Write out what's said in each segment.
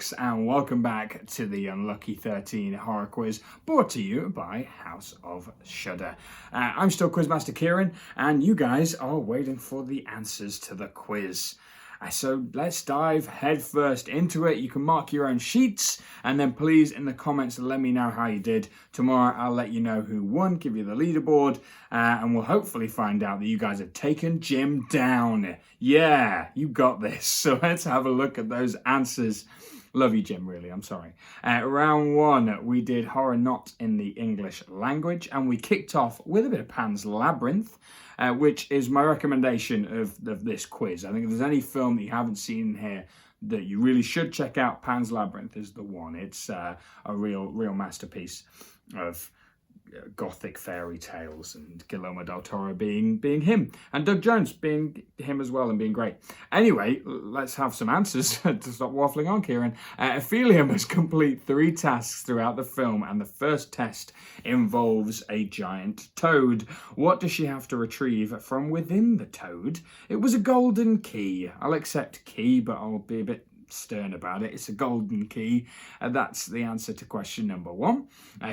folks, and welcome back to the Unlucky 13 horror quiz brought to you by House of Shudder. I'm still Quizmaster Kieran, and you guys are waiting for the answers to the quiz. So let's dive headfirst into it. You can mark your own sheets, and then please in the comments let me know how you did. Tomorrow I'll let you know who won, give you the leaderboard, and we'll hopefully find out that you guys have taken Jim down. Yeah, you got this. So let's have a look at those answers. Love you, Jim, really, I'm sorry. Round one, we did horror not in the English language, and we kicked off with a bit of Pan's Labyrinth, which is my recommendation of this quiz. I think if there's any film that you haven't seen here that you really should check out, Pan's Labyrinth is the one. It's a real masterpiece of gothic fairy tales, and Guillermo del Toro being him, and Doug Jones being him as well and being great. Anyway, let's have some answers to stop waffling on, Kieran. Ophelia must complete 3 tasks throughout the film, and the first test involves a giant toad. What does she have to retrieve from within the toad? It was a golden key. I'll accept key, but I'll be a bit stern about it. It's a golden key. That's the answer to question number 1.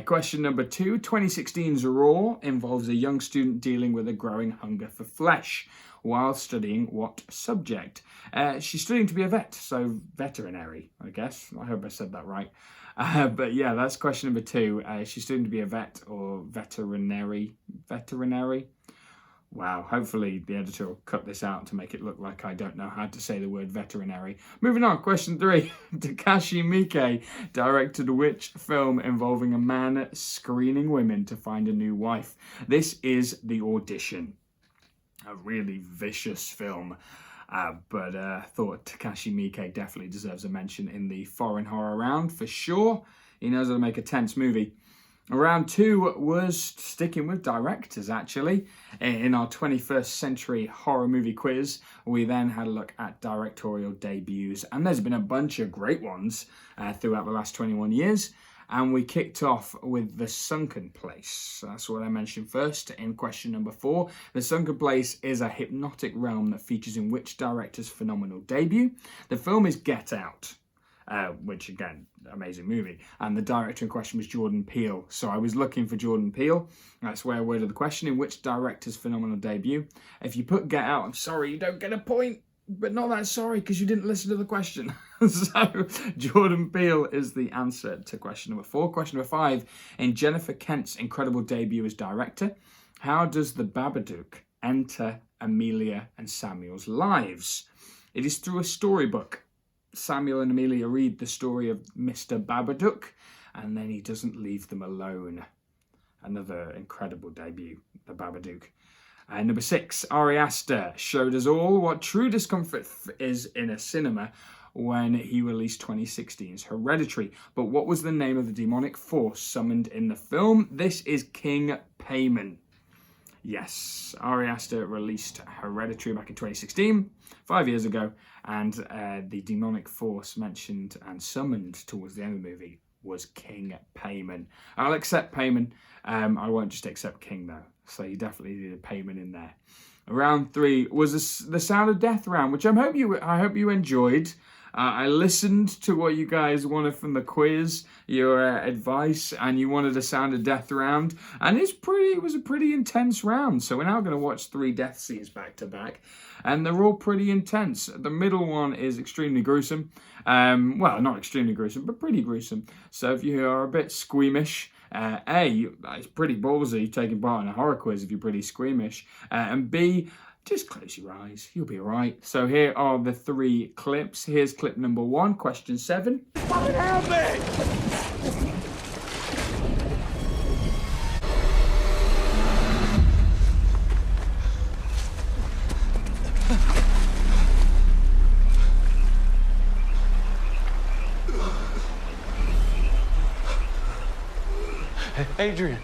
Question number 2, 2016's Raw involves a young student dealing with a growing hunger for flesh while studying what subject? She's studying to be a vet, so veterinary, I guess. I hope I said that right. But yeah, that's question number 2. She's studying to be a vet or veterinary. Wow, hopefully the editor will cut this out to make it look like I don't know how to say the word veterinary. Moving on, question 3. Takashi Miike directed which film involving a man screening women to find a new wife? This is The Audition. A really vicious film. But I thought Takashi Miike definitely deserves a mention in the foreign horror round for sure. He knows how to make a tense movie. Round 2 was sticking with directors, actually. In our 21st century horror movie quiz, we then had a look at directorial debuts, and there's been a bunch of great ones throughout the last 21 years. And we kicked off with The Sunken Place. That's what I mentioned first in question number 4. The Sunken Place is a hypnotic realm that features in which director's phenomenal debut? The film is Get Out. Which again, amazing movie. And the director in question was Jordan Peele. So I was looking for Jordan Peele. That's where I worded the question, in which director's phenomenal debut? If you put Get Out, I'm sorry, you don't get a point. But not that sorry, because you didn't listen to the question. So Jordan Peele is the answer to question number 4. Question number 5, in Jennifer Kent's incredible debut as director, how does the Babadook enter Amelia and Samuel's lives? It is through a storybook. Samuel and Amelia read the story of Mr. Babadook, and then he doesn't leave them alone. Another incredible debut, the Babadook. Number 6, Ari Aster showed us all what true discomfort is in a cinema when he released 2016's Hereditary. But what was the name of the demonic force summoned in the film? This is King Payman. Yes, Ari Aster released Hereditary back in 2016, 5 years ago, and the demonic force mentioned and summoned towards the end of the movie was King Payman. I'll accept Payman. I won't just accept King, though. So you definitely need a Payman in there. Round 3 was the Sound of Death round, which I hope you enjoyed. I listened to what you guys wanted from the quiz, your advice, and you wanted a Sound of Death round, and it was a pretty intense round. So we're now going to watch 3 death scenes back to back, and they're all pretty intense. The middle one is extremely gruesome. Well, not extremely gruesome, but pretty gruesome. So if you are a bit squeamish, it's pretty ballsy taking part in a horror quiz if you're pretty squeamish, and B, just close your eyes, you'll be alright. So here are the 3 clips. Here's clip number 1, question 7. Fucking help me! Adrian.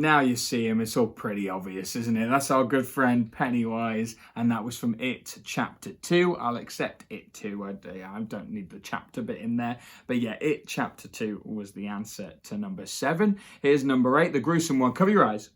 And now you see him, it's all pretty obvious, isn't it? That's our good friend Pennywise, and that was from It Chapter 2. I'll accept It 2. I don't need the chapter bit in there. But yeah, It Chapter 2 was the answer to number 7. Here's number 8, the gruesome one. Cover your eyes.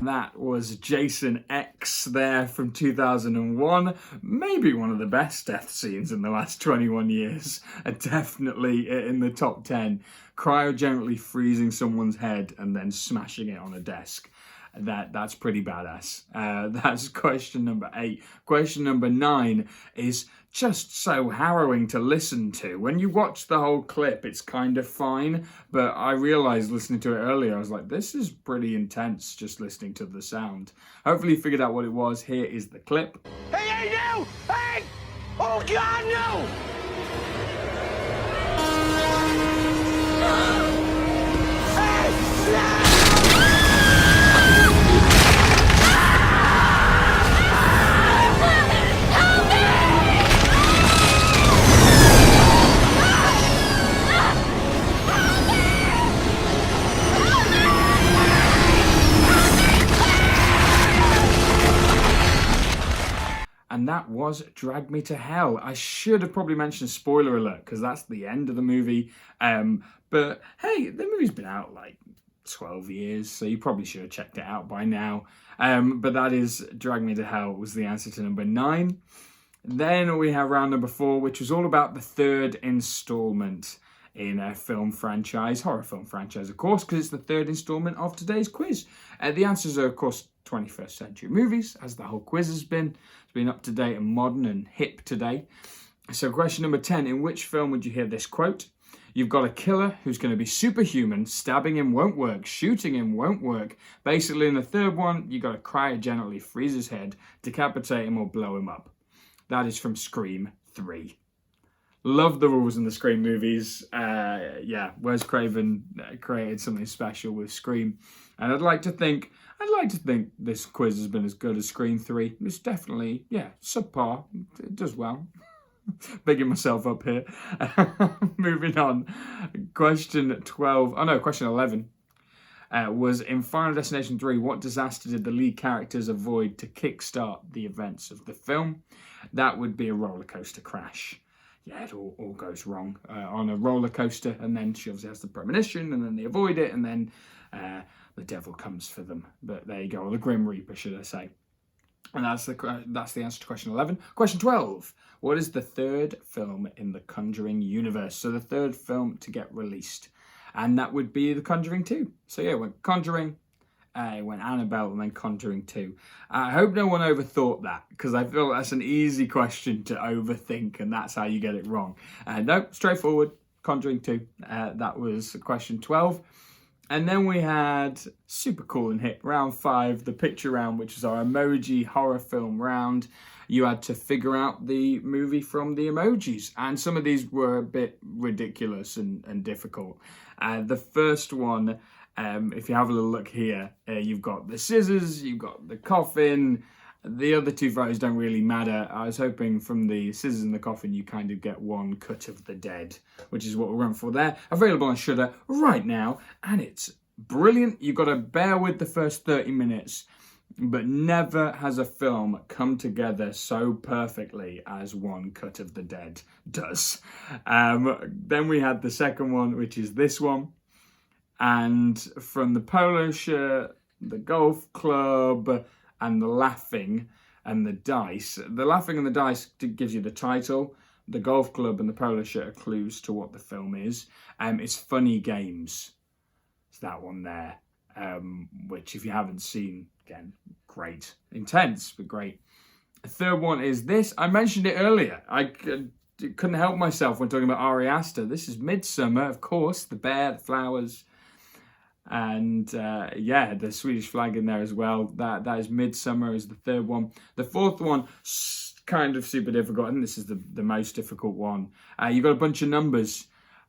That was Jason X there from 2001. Maybe one of the best death scenes in the last 21 years. Definitely in the top 10. Cryogenically freezing someone's head and then smashing it on a desk. That's pretty badass. That's question number 8. Question number 9 is just so harrowing to listen to. When you watch the whole clip, it's kind of fine, but I realized listening to it earlier, I was like, this is pretty intense just listening to the sound. Hopefully you figured out what it was. Here is the clip. Hey, no! Hey! Oh, God, no! Hey! No! And that was Drag Me to Hell. I should have probably mentioned spoiler alert because that's the end of the movie. But hey, the movie's been out like 12 years, so you probably should have checked it out by now. But that is Drag Me to Hell was the answer to number 9. Then we have round number 4, which was all about the third installment in a film franchise, horror film franchise, of course, because it's the third installment of today's quiz. The answers are, of course, 21st century movies, as the whole quiz has been. It's been up to date and modern and hip today. So question number 10, in which film would you hear this quote? You've got a killer who's going to be superhuman, stabbing him won't work, shooting him won't work. Basically, in the third one, you've got to cryogenically freeze his head, decapitate him or blow him up. That is from Scream 3. Love the rules in the Scream movies. Yeah, Wes Craven created something special with Scream. And I'd like to think this quiz has been as good as Scream 3. It's definitely, yeah, subpar. It does well. Bigging myself up here. Moving on. Question 11 was in Final Destination 3, what disaster did the lead characters avoid to kickstart the events of the film? That would be a roller coaster crash. Yeah, it all goes wrong on a roller coaster, and then she obviously has the premonition, and then they avoid it, and then the devil comes for them. But there you go, or the Grim Reaper, should I say. And that's the answer to question 11. Question 12. What is the third film in the Conjuring universe? So the third film to get released. And that would be The Conjuring 2. So yeah, it went Conjuring, it went Annabelle, and then Conjuring 2. I hope no one overthought that, because I feel that's an easy question to overthink, and that's how you get it wrong. No, straightforward, Conjuring 2. That was question 12. And then we had super cool and hip round 5, the picture round, which is our emoji horror film round. You had to figure out the movie from the emojis, and some of these were a bit ridiculous and difficult. The first one, if you have a little look here, you've got the scissors, you've got the coffin. The other 2 photos don't really matter. I was hoping from the scissors and the coffin you kind of get one cut of the dead, which is what we're going for there. Available on Shudder right now, and it's brilliant. You've got to bear with the first 30 minutes, but never has a film come together so perfectly as one cut of the dead does. Then we had the second one, which is this one. And from the polo shirt, the golf club, and the laughing and the dice. The laughing and the dice gives you the title. The golf club and the polo shirt are clues to what the film is. It's Funny Games. It's that one there. Which if you haven't seen, again, great. Intense, but great. The third one is this. I mentioned it earlier. I couldn't help myself when talking about Ari Aster. This is Midsummer, of course. The bear, the flowers. And yeah, the Swedish flag in there as well. That is Midsummer is the third one. The fourth one, kind of super difficult. I think this is the most difficult one. You've got a bunch of numbers.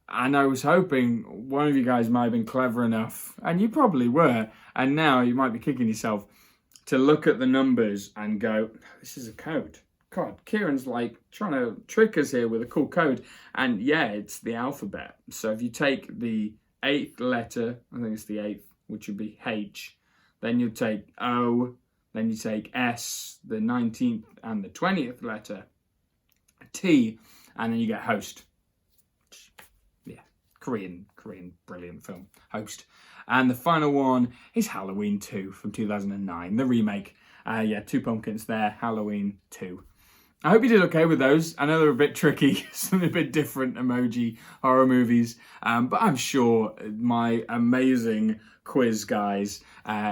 And I was hoping one of you guys might have been clever enough, and you probably were, and now you might be kicking yourself, to look at the numbers and go, this is a code. God, Kieran's like trying to trick us here with a cool code. And yeah, it's the alphabet. So if you take the 8th letter, I think it's the 8th, which would be H, then you take O, then you take S, the 19th and the 20th letter, T, and then you get host. Yeah, Korean, brilliant film, Host. And the final one is Halloween 2 from 2009, the remake. Yeah, 2 pumpkins there, Halloween 2. I hope you did okay with those. I know they're a bit tricky, some a bit different emoji horror movies, but I'm sure my amazing quiz guys,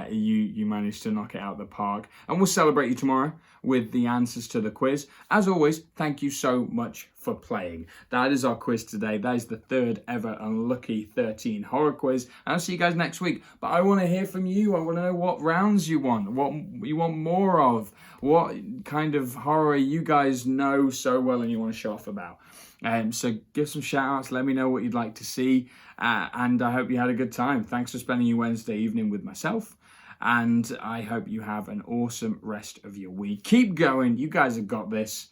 you managed to knock it out of the park. And we'll celebrate you tomorrow with the answers to the quiz. As always, thank you so much for playing. That is our quiz today. That is the 3rd ever Unlucky 13 horror quiz. And I'll see you guys next week. But I want to hear from you. I want to know what rounds you want, what you want more of, what kind of horror you guys know so well and you want to show off about. So give some shout outs, let me know what you'd like to see, and I hope you had a good time. Thanks for spending your Wednesday evening with myself, and I hope you have an awesome rest of your week. Keep going, you guys have got this.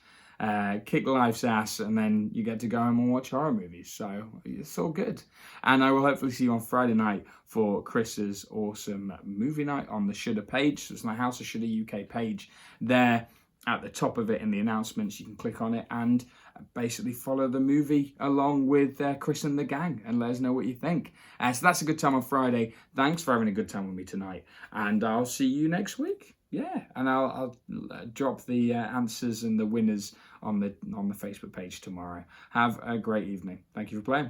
Kick life's ass, and then you get to go home and watch horror movies, so it's all good. And I will hopefully see you on Friday night for Chris's awesome movie night on the Shudder page. So it's my House of Shudder UK page there. At the top of it in the announcements, you can click on it and basically follow the movie along with Chris and the gang and let us know what you think. So that's a good time on Friday. Thanks for having a good time with me tonight, and I'll see you next week. Yeah, and I'll drop the answers and the winners on the Facebook page tomorrow. Have a great evening. Thank you for playing.